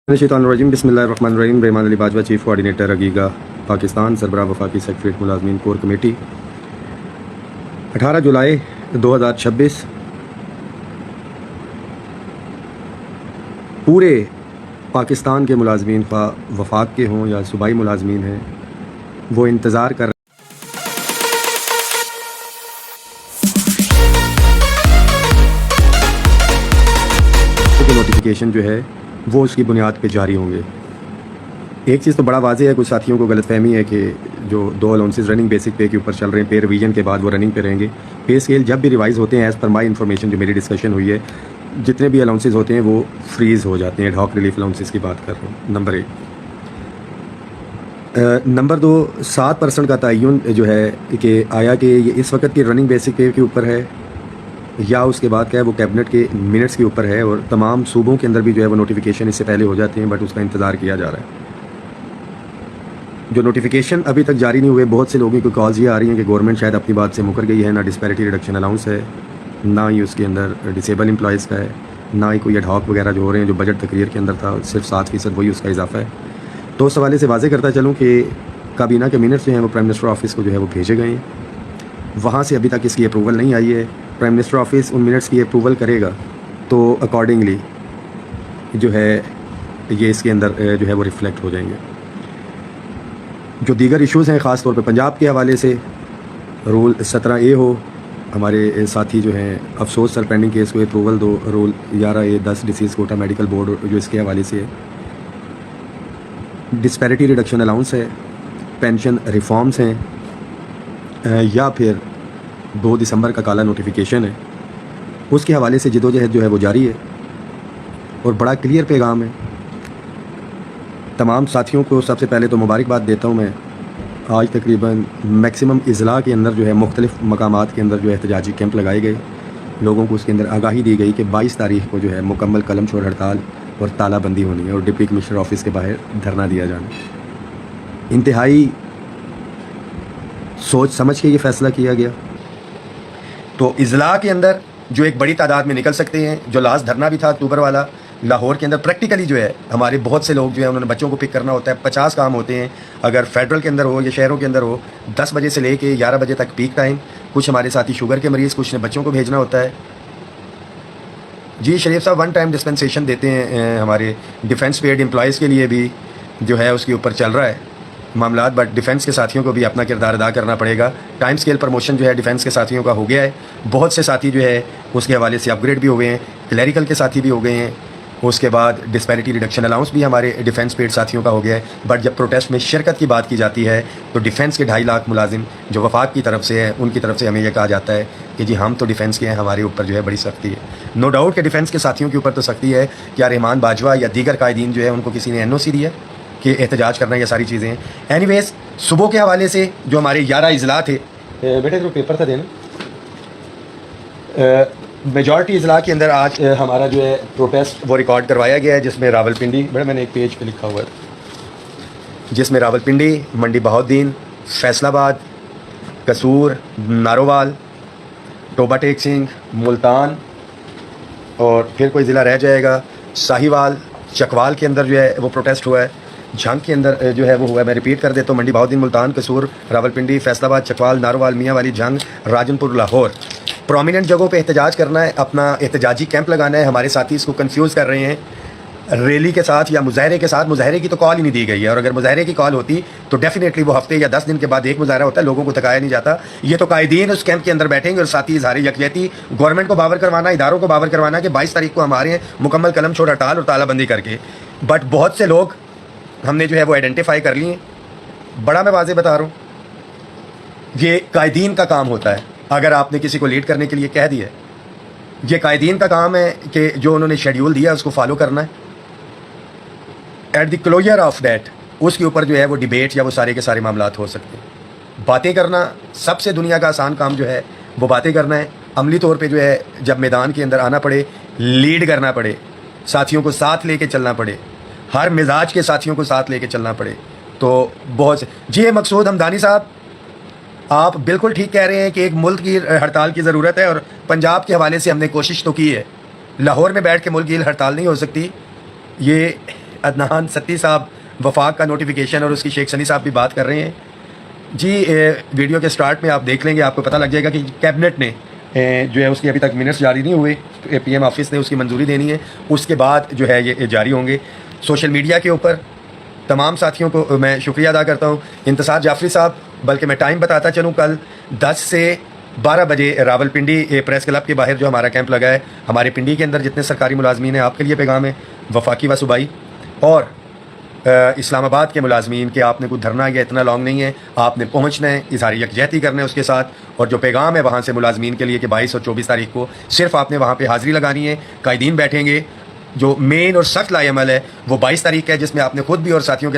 शैतानुर्रजीम बिस्मिल्लाहिर्रहमानिर्रहीम। Rahman Ali Bajwa, chief coordinator अगीगा Pakistan, सरबराह वफाकी secretariat मुलाजमीन core committee. 18 जुलाई 2026 पूरे पाकिस्तान के मुलाजमीन ख्वा वफाक के हों या सूबाई मुलाजमीन हैं, वो इंतज़ार कर नोटिफिकेशन जो है वो उसकी बुनियाद पे जारी होंगे। एक चीज़ तो बड़ा वाज़ेह है, कुछ साथियों को गलतफहमी है कि जो 2 अलाउंसेस रनिंग बेसिक पे के ऊपर चल रहे हैं, पे रिवीजन के बाद वो रनिंग पे रहेंगे। पे स्केल जब भी रिवाइज़ होते हैं, एज़ पर माई इन्फॉर्मेशन जो मेरी डिस्कशन हुई है, जितने भी अलाउंसेस होते हैं वो फ्रीज़ हो जाते हैं। एडहॉक रिलीफ अलाउंसेस की बात कर रहा हूँ, नंबर 1। नंबर 2, 7% का तयन जो है कि आया कि ये इस वक्त की रनिंग बेसिक पे के ऊपर है या उसके बाद क्या है वो कैबिनेट के मिनट्स के ऊपर है, और तमाम सूबों के अंदर भी जो है वो नोटिफिकेशन इससे पहले हो जाते हैं, बट उसका इंतज़ार किया जा रहा है। जो नोटिफिकेशन अभी तक जारी नहीं हुए, बहुत से लोगों को कॉल्स ये आ रही हैं कि गवर्नमेंट शायद अपनी बात से मुकर गई है, ना डिस्पैरिटी रिडक्शन अलाउंस है, ना ही उसके अंदर डिसेबल एम्प्लॉयज़ का है, ना ही कोई एडहॉक वगैरह जो हो रहे हैं जो बजट तकरीर के अंदर था, सिर्फ 7% वही उसका इजाफा है। तो उस हवाले से वाज़ेह करता चलूँ कि काबीना के मिनट्स जो हैं वो प्राइम मिनिस्टर ऑफिस को जो है वो भेजे गए हैं, वहाँ से अभी तक इसकी अप्रूवल नहीं आई है। प्राइम मिनिस्टर ऑफिस उन मिनट्स की अप्रूवल करेगा तो अकॉर्डिंगली जो है ये इसके अंदर जो है वो रिफ़्लेक्ट हो जाएंगे। जो दीगर इश्यूज़ हैं, ख़ास तौर पे पंजाब के हवाले से रूल 17A हो, हमारे साथी जो हैं अफसोस सर पेंडिंग केस को अप्रूवल दो, rule 11A10 disease quota medical board जो इसके हवाले से है, डिस्पैरिटी रिडक्शन अलाउंस है, पेंशन रिफॉर्म्स हैं, या फिर 2 दिसंबर का काला नोटिफिकेशन है, उसके हवाले से जदोजहद जो है वो जारी है और बड़ा क्लियर पैगाम है। तमाम साथियों को सबसे पहले तो मुबारकबाद देता हूँ मैं। आज तकरीबन मैक्सिमम इज़ला के अंदर जो है मुख्तलिफ़ मकामात के अंदर जो है एहतजाजी कैंप लगाए गए, लोगों को उसके अंदर आगाही दी गई कि 22 तारीख को जो है मुकम्मल कलम छोड़ हड़ताल और तालाबंदी होनी है और डिप्टी कमिश्नर ऑफिस के बाहर धरना दिया जाना। इंतहाई सोच समझ के ये फ़ैसला किया गया। तो इज़ला के अंदर जो एक बड़ी तादाद में निकल सकते हैं, जो लास्ट धरना भी था अक्टूबर वाला लाहौर के अंदर, प्रैक्टिकली जो है हमारे बहुत से लोग जो है उन्होंने बच्चों को पिक करना होता है, 50 काम होते हैं। अगर फेडरल के अंदर हो या शहरों के अंदर हो, 10 बजे से लेके 11 बजे तक पीक टाइम। कुछ हमारे साथी शुगर के मरीज़, कुछ ने बच्चों को भेजना होता है। जी शरीफ साहब 1 टाइम डिस्पेंसेशन देते हैं हमारे डिफेंस पेड एम्प्लॉयज़ के लिए भी जो है उसके ऊपर चल रहा है मामलात, बट डिफेंस के साथियों को भी अपना किरदार अदा करना पड़ेगा। टाइम स्केल प्रमोशन जो है डिफेंस के साथियों का हो गया है, बहुत से साथी जो है उसके हवाले से अपग्रेड भी हो गए हैं, क्लैरिकल के साथी भी हो गए हैं। उसके बाद डिस्पैरिटी रिडक्शन अलाउंस भी हमारे डिफेंस पेड साथियों का हो गया है। बट जब प्रोटेस्ट में शिरकत की बात की जाती है तो डिफेंस के 2.5 लाख मुलाजिम जो वफाक की तरफ से है, उनकी तरफ से हमें यह कहा जाता है कि जी हम तो डिफेंस के हैं, हमारे ऊपर जो है बड़ी सख्ती है। नो डाउट कि डिफेंस के साथियों के ऊपर तो सख्ती है। क्या रहमान बाजवा या दीगर कायदीन जो है उनको किसी ने NOC दिया कि एहतजाज करना, ये सारी चीज़ें हैं। एनीवेज सुबह के हवाले से जो हमारे 11 इजला थे, बेटे तो पेपर था देना, मेजॉरिटी इजला के अंदर आज हमारा जो है प्रोटेस्ट वो रिकॉर्ड करवाया गया है, जिसमें रावलपिंडी, बड़ा मैंने एक पेज पे लिखा हुआ है, जिसमें रावलपिंडी, मंडी बहाउद्दीन, फैसलाबाद, कसूर, नारोवाल, टोबा टेक सिंह, मुल्तान, और फिर कोई ज़िला रह जाएगा, साहिवाल, चकवाल के अंदर जो है वो प्रोटेस्ट हुआ है। झंग के अंदर जो है वो हुआ है, मैं रिपीट कर देता हूँ, मंडी बहाउद्दीन, मुल्तान, कसूर, रावलपिंडी, फैसलाबाद, चकवाल, नारोवाल, मियाँ वाली, झंग, राजनपुर, लाहौर। प्रोमिनेंट जगहों पे एहतजाज करना है, अपना एहतजाजी कैंप लगाना है। हमारे साथी इसको कंफ्यूज कर रहे हैं रैली के साथ या मुजाहरे के साथ। मुजाहरे की तो कॉल ही नहीं दी गई है, और अगर मुजाहरे की कॉल होती तो डेफिनेटली वो हफ्ते या 10 दिन के बाद एक मुजाहरा होता है, लोगों को थकाया नहीं जाता। ये तो कायदीन उस कैंप के अंदर बैठेंगे और साथी इजहार यकजहती गवर्नमेंट को बावर करवाना, इदारों को बावर करवाना कि 22 तारीख को हमारे हैं मुकम्मल कलम छोड़ हड़ताल और तालाबंदी करके। बट बहुत से लोग हमने जो है वो आइडेंटिफाई कर लिए। बड़ा मैं वाज़ेह बता रहा हूँ, ये कायदीन का काम होता है। अगर आपने किसी को लीड करने के लिए कह दिया, ये कायदीन का काम है कि जो उन्होंने शेड्यूल दिया उसको फॉलो करना है। At the closure of that उसके ऊपर जो है वो डिबेट या वो सारे के सारे मामलात हो सकते हैं। बातें करना सबसे दुनिया का आसान काम जो है वो बातें करना है। अमली तौर पे जो है जब मैदान के अंदर आना पड़े, लीड करना पड़े, साथियों को साथ लेके चलना पड़े, हर मिजाज के साथियों को साथ लेके चलना पड़े, तो बहुत जी मकसूद हमदानी साहब, आप बिल्कुल ठीक कह रहे हैं कि एक मुल्क की हड़ताल की ज़रूरत है, और पंजाब के हवाले से हमने कोशिश तो की है। लाहौर में बैठ के मुल्क की हड़ताल नहीं हो सकती, ये عدنان ستی صاحب وفاق کا نوٹیفیکیشن اور اس کی شیخ سنی صاحب بھی بات کر رہے ہیں جی. ویڈیو کے سٹارٹ میں آپ دیکھ لیں گے, آپ کو پتہ لگ جائے گا کہ کیبنٹ نے جو ہے اس کی ابھی تک منٹس جاری نہیں ہوئے, پی ایم آفس نے اس کی منظوری دینی ہے, اس کے بعد جو ہے یہ جاری ہوں گے. سوشل میڈیا کے اوپر تمام ساتھیوں کو میں شکریہ ادا کرتا ہوں. انتصار جعفری صاحب, بلکہ میں ٹائم بتاتا چلوں, کل 10 سے 12 بجے راول پنڈی پریس کلب کے باہر جو ہمارا کیمپ لگا ہے, ہمارے پنڈی کے اندر جتنے سرکاری ملازمین ہیں, آپ کے لیے پیغام ہے, وفاقی و صوبائی اور اسلام آباد کے ملازمین کہ آپ نے کوئی دھرنا یا اتنا لانگ نہیں ہے, آپ نے پہنچنا ہے, اظہار یکجہتی کرنا ہے اس کے ساتھ. اور جو پیغام ہے وہاں سے ملازمین کے لیے کہ 22 اور 24 تاریخ کو صرف آپ نے وہاں پہ حاضری لگانی ہے. قائدین بیٹھیں گے, جو مین اور سخت لائے عمل ہے وہ 22 تاریخ ہے, جس میں آپ نے خود بھی اور ساتھیوں کے ساتھ